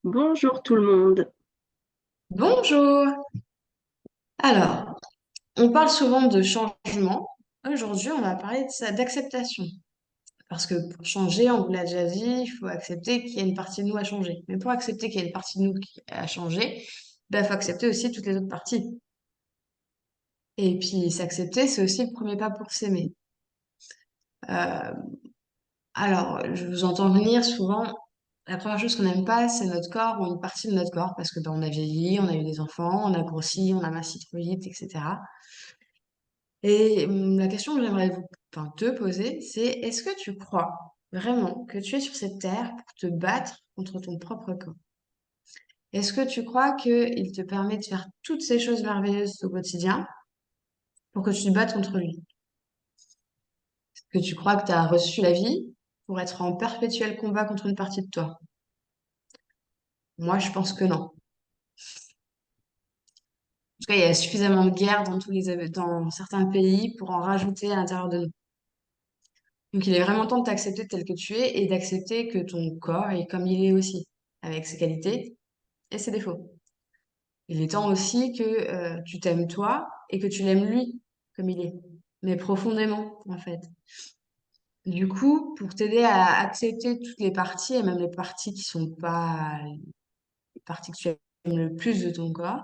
Bonjour tout le monde. Bonjour. Alors, on parle souvent de changement. Aujourd'hui, on va parler de ça, d'acceptation. Parce que pour changer, on vous l'a déjà dit, il faut accepter qu'il y a une partie de nous à changer. Mais pour accepter qu'il y a une partie de nous à changer, il faut accepter aussi toutes les autres parties. Et puis, s'accepter, c'est aussi le premier pas pour s'aimer. Euh, alors, je vous entends venir souvent, la première chose qu'on n'aime pas, c'est notre corps ou une partie de notre corps, parce que on a vieilli, on a eu des enfants, on a grossi, on a minci trop vite, etc. Et la question que j'aimerais enfin, te poser, c'est est-ce que tu crois vraiment que tu es sur cette terre pour te battre contre ton propre corps? Est-ce que tu crois qu'il te permet de faire toutes ces choses merveilleuses au quotidien pour que tu te battes contre lui? Est-ce que tu crois que tu as reçu la vie pour être en perpétuel combat contre une partie de toi? Moi, je pense que non. En tout cas, il y a suffisamment de guerres dans certains pays pour en rajouter à l'intérieur de nous. Donc, il est vraiment temps de t'accepter tel que tu es et d'accepter que ton corps est comme il est aussi, avec ses qualités et ses défauts. Il est temps aussi que tu t'aimes toi et que tu l'aimes lui comme il est, mais profondément en fait. Du coup, pour t'aider à accepter toutes les parties et même les parties qui sont pas les parties que tu aimes le plus de ton corps,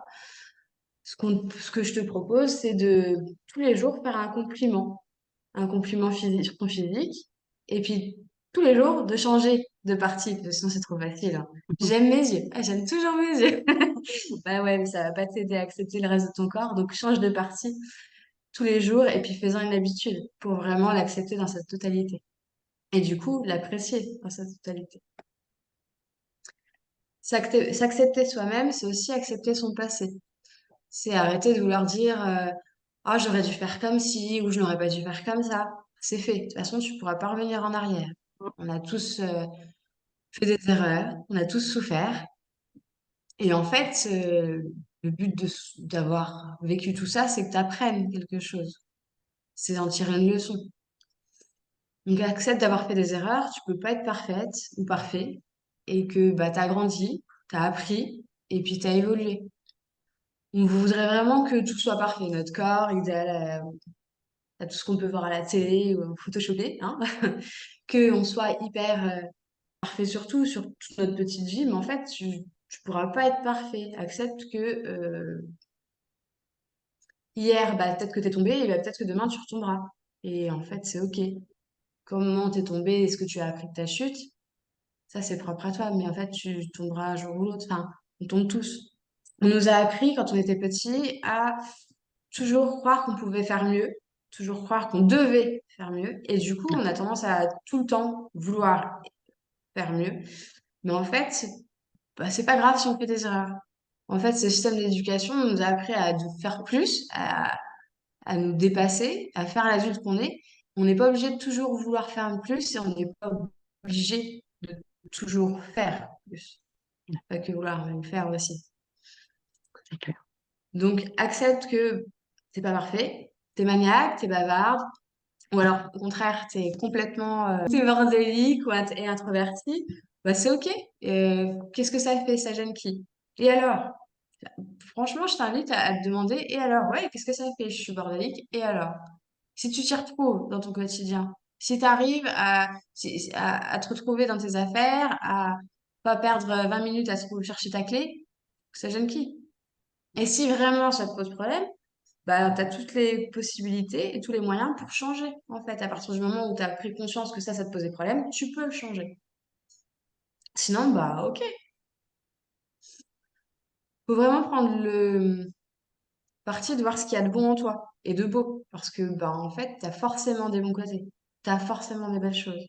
ce que je te propose, c'est de tous les jours faire un compliment physique sur ton physique, et puis tous les jours de changer de partie, parce que sinon c'est trop facile, hein. J'aime mes yeux. Ah, j'aime toujours mes yeux. Bah ouais, mais ça va pas t'aider à accepter le reste de ton corps, donc change de partie tous les jours et puis fais-en une habitude pour vraiment l'accepter dans sa totalité. Et du coup, l'apprécier dans sa totalité. S'accepter soi-même, c'est aussi accepter son passé. C'est arrêter de vouloir dire ah, j'aurais dû faire comme ci ou je n'aurais pas dû faire comme ça. C'est fait. De toute façon, tu pourras pas revenir en arrière. On a tous fait des erreurs, on a tous souffert. Et en fait, le but d'avoir vécu tout ça, c'est que tu apprennes quelque chose. C'est d'en tirer une leçon. Donc, accepte d'avoir fait des erreurs. Tu peux pas être parfaite ou parfait. Et que bah, tu as grandi, tu as appris et puis tu as évolué. On voudrait vraiment que tout soit parfait. Notre corps idéal à tout ce qu'on peut voir à la télé ou photoshopé, hein. Que on soit hyper parfait sur toute notre petite vie, mais en fait, tu pourras pas être parfait. Accepte que hier, bah, peut-être que t'es tombé, et bah, peut-être que demain, tu retomberas. Et en fait, c'est OK. Comment t'es tombé, est-ce que tu as appris de ta chute? Ça, c'est propre à toi, mais en fait, tu tomberas un jour ou l'autre. Enfin, on tombe tous. On nous a appris, quand on était petit, à toujours croire qu'on pouvait faire mieux, toujours croire qu'on devait faire mieux. Et du coup, on a tendance à tout le temps vouloir faire mieux. Mais en fait, bah, c'est pas grave si on fait des erreurs. En fait, ce système d'éducation nous a appris à faire plus, à nous dépasser, à faire l'adulte qu'on est. On n'est pas obligé de toujours vouloir faire plus et on n'est pas obligé de toujours faire plus. Pas que vouloir, mais faire aussi. C'est clair. Donc, accepte que t'es pas parfait, t'es maniaque, t'es bavarde, ou alors au contraire, t'es complètement t'es bordélique ou et introverti. Bah, c'est OK. Qu'est-ce que ça fait? Ça gêne qui? Et alors? Franchement, je t'invite à te demander, et alors? Ouais, qu'est-ce que ça fait? Je suis bordélique, et alors? Si tu t'y retrouves dans ton quotidien, si tu arrives à te retrouver dans tes affaires, à pas perdre 20 minutes à chercher ta clé, ça gêne qui? Et si vraiment ça te pose problème, bah, tu as toutes les possibilités et tous les moyens pour changer, en fait. À partir du moment où tu as pris conscience que ça te posait problème, tu peux le changer. Sinon, bah, ok. Faut vraiment prendre le parti de voir ce qu'il y a de bon en toi et de beau. Parce que, bah, en fait, tu as forcément des bons côtés. Tu as forcément des belles choses.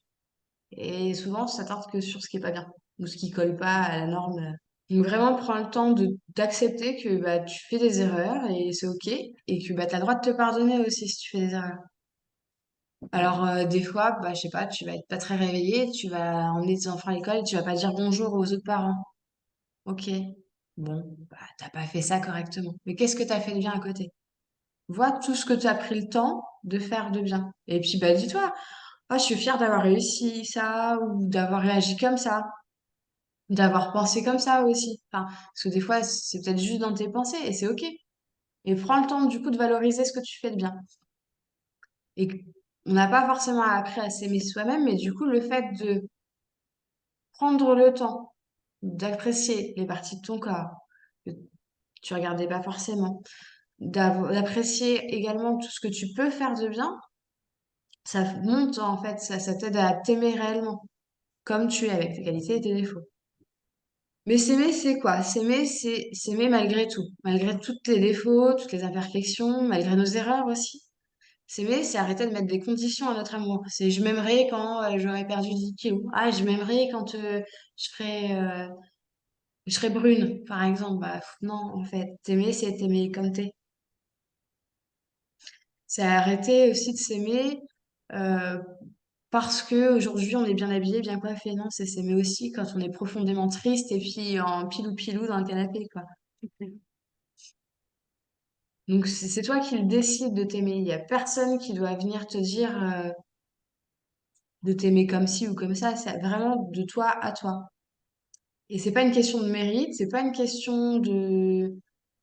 Et souvent, ça s'attarde que sur ce qui est pas bien ou ce qui colle pas à la norme. Donc vraiment, prends le temps d'accepter que bah, tu fais des erreurs et c'est OK. Et que bah, tu as le droit de te pardonner aussi si tu fais des erreurs. Alors, des fois, bah, je sais pas, tu vas être pas très réveillé, tu vas emmener tes enfants à l'école et tu vas pas dire bonjour aux autres parents. OK. Bon, bah, t'as pas fait ça correctement. Mais qu'est-ce que t'as fait de bien à côté? Vois tout ce que tu as pris le temps de faire de bien. Et puis, bah, dis-toi, ah, je suis fière d'avoir réussi ça ou d'avoir réagi comme ça. d'avoir pensé comme ça aussi. Enfin, parce que des fois, c'est peut-être juste dans tes pensées et c'est OK. Et prends le temps, du coup, de valoriser ce que tu fais de bien. Et on n'a pas forcément appris à s'aimer soi-même, mais du coup, le fait de prendre le temps d'apprécier les parties de ton corps que tu regardais pas forcément, d'apprécier également tout ce que tu peux faire de bien, ça monte en fait, ça t'aide à t'aimer réellement, comme tu es avec tes qualités et tes défauts. Mais s'aimer, c'est quoi? S'aimer, c'est s'aimer malgré tout, malgré tous les défauts, toutes les imperfections, malgré nos erreurs aussi. S'aimer, c'est arrêter de mettre des conditions à notre amour. C'est je m'aimerais quand j'aurai perdu 10 kilos. Ah, je m'aimerais quand je serais brune, par exemple. Bah, non, en fait, t'aimer, c'est t'aimer comme t'es. C'est arrêter aussi de s'aimer euh, parce que aujourd'hui on est bien habillé, bien coiffé. Non, c'est s'aimer aussi quand on est profondément triste et puis en pilou-pilou dans le canapé, quoi. Donc c'est toi qui le décides de t'aimer. Il y a personne qui doit venir te dire de t'aimer comme ci ou comme ça. C'est vraiment de toi à toi. Et c'est pas une question de mérite, c'est pas une question de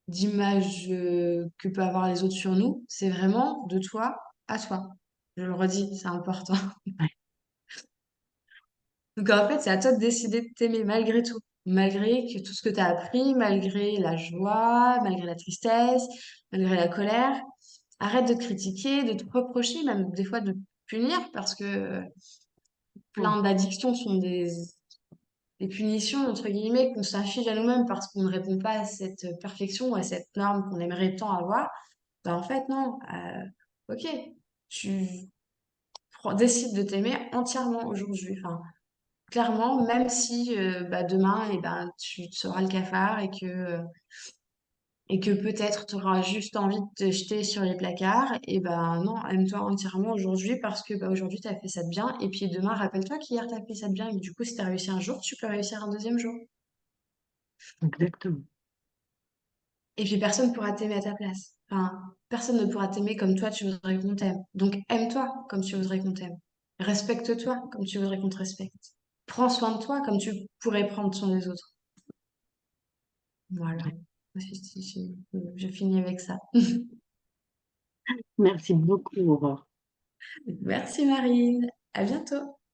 d'image que peuvent avoir les autres sur nous. C'est vraiment de toi à toi. Je le redis, c'est important. Ouais. Donc en fait, c'est à toi de décider de t'aimer malgré tout. Malgré que tout ce que tu as appris, malgré la joie, malgré la tristesse, malgré la colère. Arrête de te critiquer, de te reprocher, même des fois de te punir parce que Ouais. plein d'addictions sont des punitions, entre guillemets, qu'on s'inflige à nous-mêmes parce qu'on ne répond pas à cette perfection, à cette norme qu'on aimerait tant avoir. Ben, en fait, non. Ok, tu décides de t'aimer entièrement aujourd'hui. Enfin, clairement, même si bah, demain, eh ben, tu te seras le cafard et que peut-être tu auras juste envie de te jeter sur les placards, et ben non, aime-toi entièrement aujourd'hui parce que bah, aujourd'hui, tu as fait ça de bien. Et puis demain, rappelle-toi qu'hier, tu as fait ça de bien. Et du coup, si tu as réussi un jour, tu peux réussir un deuxième jour. Exactement. Et puis personne ne pourra t'aimer à ta place. Enfin, personne ne pourra t'aimer comme toi, tu voudrais qu'on t'aime. Donc aime-toi comme tu voudrais qu'on t'aime. Respecte-toi comme tu voudrais qu'on te respecte. Prends soin de toi comme tu pourrais prendre soin des autres. Voilà. Ouais. Je finis avec ça. Merci beaucoup, Aurore. Merci Marine. À bientôt.